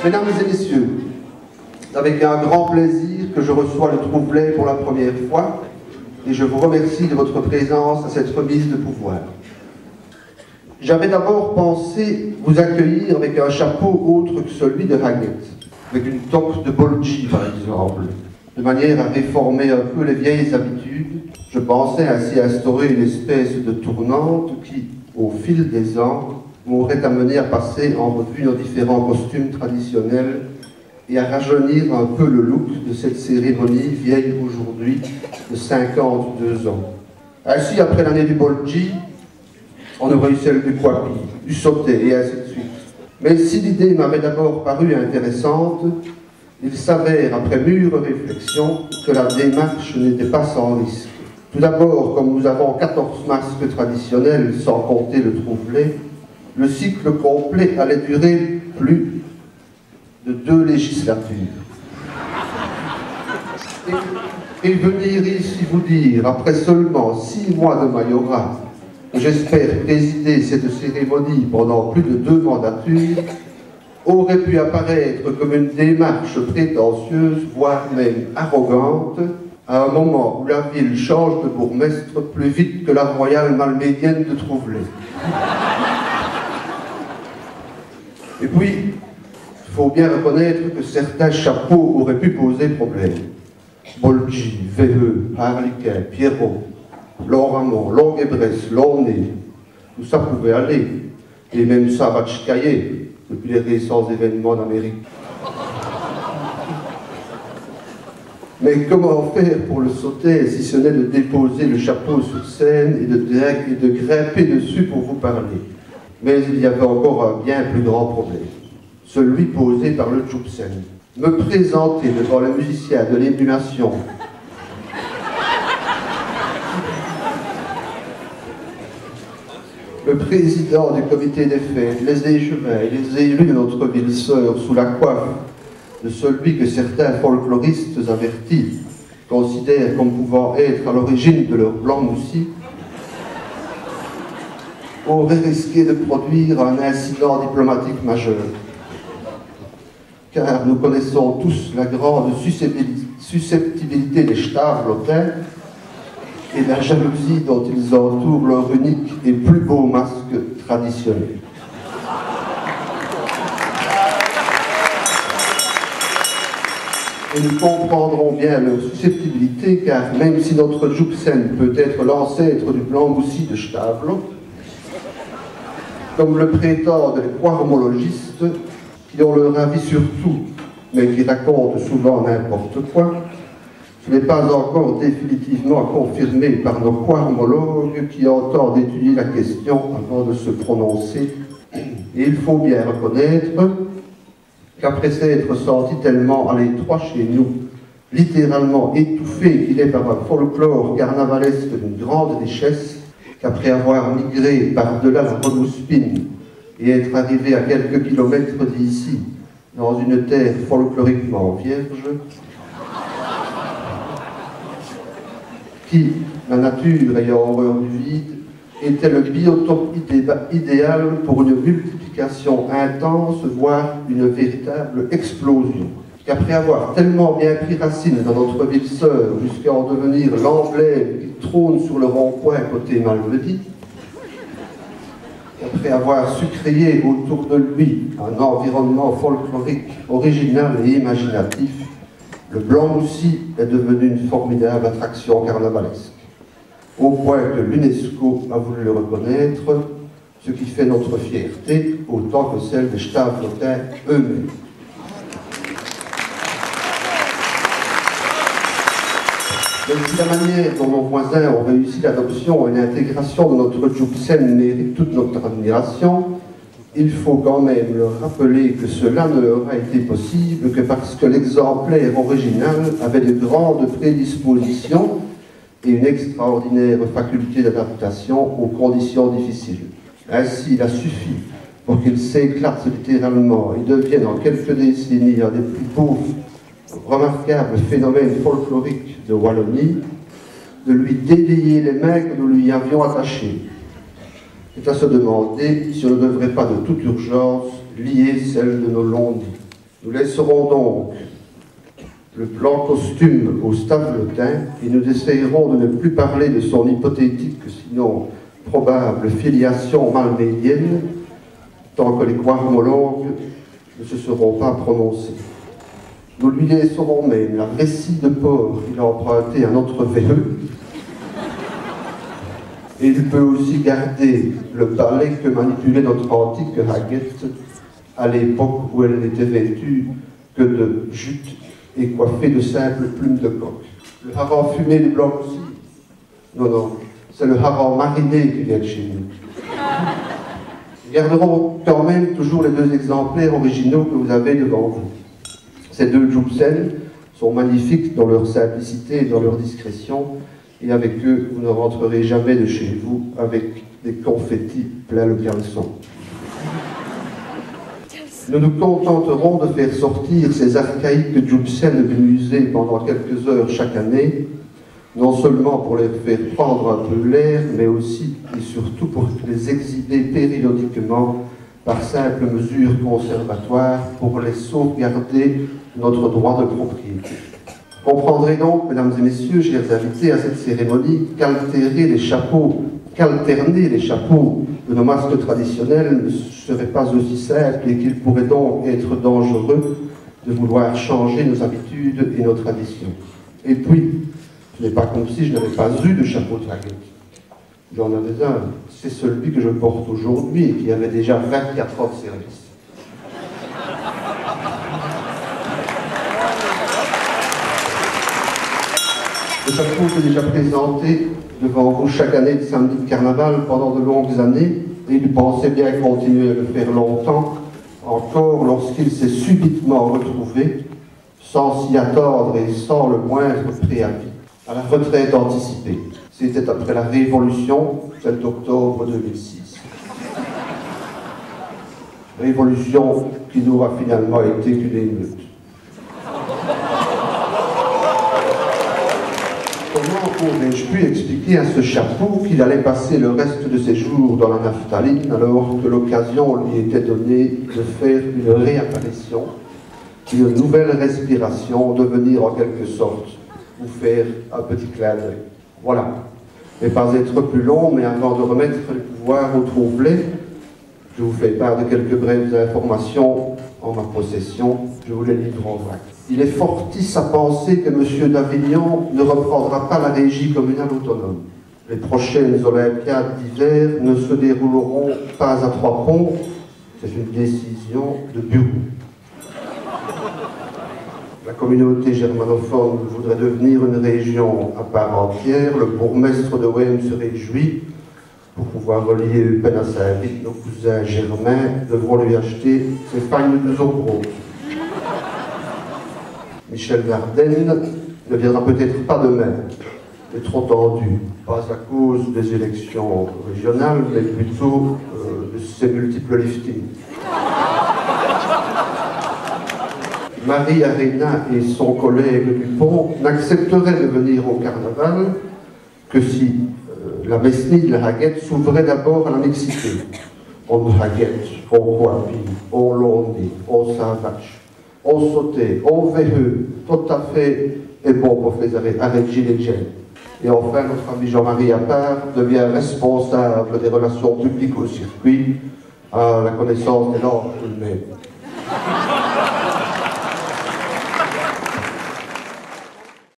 Mesdames et messieurs, c'est avec un grand plaisir que je reçois le Troublet pour la première fois et je vous remercie de votre présence à cette remise de pouvoir. J'avais d'abord pensé vous accueillir avec un chapeau autre que celui de Haggett, avec une toque de Bolgi par exemple, de manière à réformer un peu les vieilles habitudes. Je pensais ainsi instaurer une espèce de tournante qui, au fil des ans, m'aurait amené à passer en revue nos différents costumes traditionnels et à rajeunir un peu le look de cette cérémonie vieille aujourd'hui de 52 ans. Ainsi, après l'année du Bolgi, on aurait eu celle du Kwapi, du Sauté et ainsi de suite. Mais si l'idée m'avait d'abord paru intéressante, il s'avère, après mûre réflexion, que la démarche n'était pas sans risque. Tout d'abord, comme nous avons 14 masques traditionnels, sans compter le Troublet, le cycle complet allait durer plus de 2 législatures. Et venir ici vous dire, après seulement 6 mois de majorat, j'espère présider cette cérémonie pendant plus de 2 mandatures, aurait pu apparaître comme une démarche prétentieuse, voire même arrogante, à un moment où la ville change de bourgmestre plus vite que la royale malmédienne de Troublet. Et puis, il faut bien reconnaître que certains chapeaux auraient pu poser problème. Bolgi, VE, Harliquin, Pierrot, Lorramont, Longuebresse, Launay, tout ça pouvait aller. Et même ça va chicailler depuis les récents événements d'Amérique. Mais comment faire pour le sauter si ce n'est de déposer le chapeau sur scène et de grimper dessus pour vous parler? Mais il y avait encore un bien plus grand problème, celui posé par le Tchoupsen. Me présenter devant les musiciens de l'émulation, le président du comité des fêtes, les échevins et les élus de notre ville sœur sous la coiffe de celui que certains folkloristes avertis considèrent comme pouvant être à l'origine de leur blanc moussi, aurait risqué de produire un incident diplomatique majeur. Car nous connaissons tous la grande susceptibilité des Stavelotins et la jalousie dont ils entourent leur unique et plus beau masque traditionnel. Et nous comprendrons bien leur susceptibilité, car même si notre Tchoupsen peut être l'ancêtre du blanc moussi de Stavelot, comme le prétendent les poiromologistes, qui ont leur avis sur tout, mais qui racontent souvent n'importe quoi, ce n'est pas encore définitivement confirmé par nos poiromologues qui entendent étudier la question avant de se prononcer. Et il faut bien reconnaître qu'après s'être senti tellement à l'étroit chez nous, littéralement étouffé qu'il est par un folklore carnavalesque d'une grande richesse, qu'après avoir migré par-delà la Renouspine et être arrivé à quelques kilomètres d'ici, dans une terre folkloriquement vierge, qui, la nature ayant horreur du vide, était le biotope idéal pour une multiplication intense, voire une véritable explosion. Qu'après avoir tellement bien pris racine dans notre ville sœur, jusqu'à en devenir l'emblème qui trône sur le rond-point côté Malmedy, après avoir su créer autour de lui un environnement folklorique, original et imaginatif, le blanc moussi est devenu une formidable attraction carnavalesque, au point que l'UNESCO a voulu le reconnaître, ce qui fait notre fierté autant que celle des Stavelotins eux-mêmes. Même si la manière dont nos voisins ont réussi l'adoption et l'intégration de notre Tchoupsen mérite toute notre admiration, il faut quand même leur rappeler que cela ne leur a été possible que parce que l'exemplaire original avait de grandes prédispositions et une extraordinaire faculté d'adaptation aux conditions difficiles. Ainsi, il a suffi pour qu'il s'éclate littéralement et devienne en quelques décennies un des plus beaux, remarquables phénomènes folkloriques de Wallonie, de lui délier les mains que nous lui avions attachées. C'est à se demander si on ne devrait pas de toute urgence lier celles de nos longs dits. Nous laisserons donc le blanc costume au stavelotin et nous essayerons de ne plus parler de son hypothétique, sinon probable, filiation malmélienne, tant que les quarmologues ne se seront pas prononcés. Nous lui laisserons même la vessie de porc qu'il a empruntée à notre VE, et il peut aussi garder le balai que manipulait notre antique Haguette à l'époque où elle n'était vêtue que de jute et coiffée de simples plumes de coq. Le hareng fumé du blanc aussi? Non, non, c'est le hareng mariné qui vient de chez nous. Nous garderons quand même toujours les deux exemplaires originaux que vous avez devant vous. Ces deux Djoubsen sont magnifiques dans leur simplicité et dans leur discrétion, et avec eux, vous ne rentrerez jamais de chez vous avec des confettis plein le caleçon. Nous nous contenterons de faire sortir ces archaïques Djoubsen du musée pendant quelques heures chaque année, non seulement pour les faire prendre un peu l'air, mais aussi et surtout pour les exhiber périodiquement par simple mesure conservatoire pour les sauvegarder notre droit de propriété. Vous comprendrez donc, mesdames et messieurs, chers invités, à cette cérémonie, qu'alterner les chapeaux de nos masques traditionnels ne serait pas aussi simple et qu'il pourrait donc être dangereux de vouloir changer nos habitudes et nos traditions. Et puis, ce n'est pas comme si je n'avais pas eu de chapeau de Haguette. J'en avais un, c'est celui que je porte aujourd'hui et qui avait déjà 24 ans de service. Le chapeau est déjà présenté devant vous chaque année de samedi de carnaval pendant de longues années, et il pensait bien continuer à le faire longtemps, encore lorsqu'il s'est subitement retrouvé, sans s'y attendre et sans le moindre préavis, à la retraite anticipée. C'était après la Révolution, 7 octobre 2006. Révolution qui n'aura finalement été qu'une émeute. Comment aurais-je pu expliquer à ce chapeau qu'il allait passer le reste de ses jours dans la naphtaline alors que l'occasion lui était donnée de faire une réapparition, une nouvelle respiration, de venir en quelque sorte vous faire un petit clin d'œil. Voilà. Ne pas être plus long, mais avant de remettre le pouvoir au troublet, je vous fais part de quelques brèves informations en ma possession. Je vous les livre en vrac. Il est fortis à penser que M. d'Avignon ne reprendra pas la régie communale autonome. Les prochaines Olympiades d'hiver ne se dérouleront pas à Trois-Ponts. C'est une décision de bureau. La communauté germanophone voudrait devenir une région à part entière. Le bourgmestre de Wem se réjouit. Pour pouvoir relier Eupen à Saint-Vite, nos cousins germains devront lui acheter ses pagnes de Zobro. Michel Dardenne ne viendra peut-être pas demain, mais trop tendu, pas à cause des élections régionales, mais plutôt de ses multiples liftings. Marie Arena et son collègue Dupont n'accepteraient de venir au carnaval que si la Mesnie de la Haguette s'ouvrait d'abord à la mixité. On Haguette, on Roapi, on Londi, on Saint-Vache, on Sauté, on VE, tout à fait est bon pour faire arrêter les gènes. Et enfin, notre ami Jean-Marie Appart devient responsable des relations publiques au circuit, à la connaissance des normes tout de même.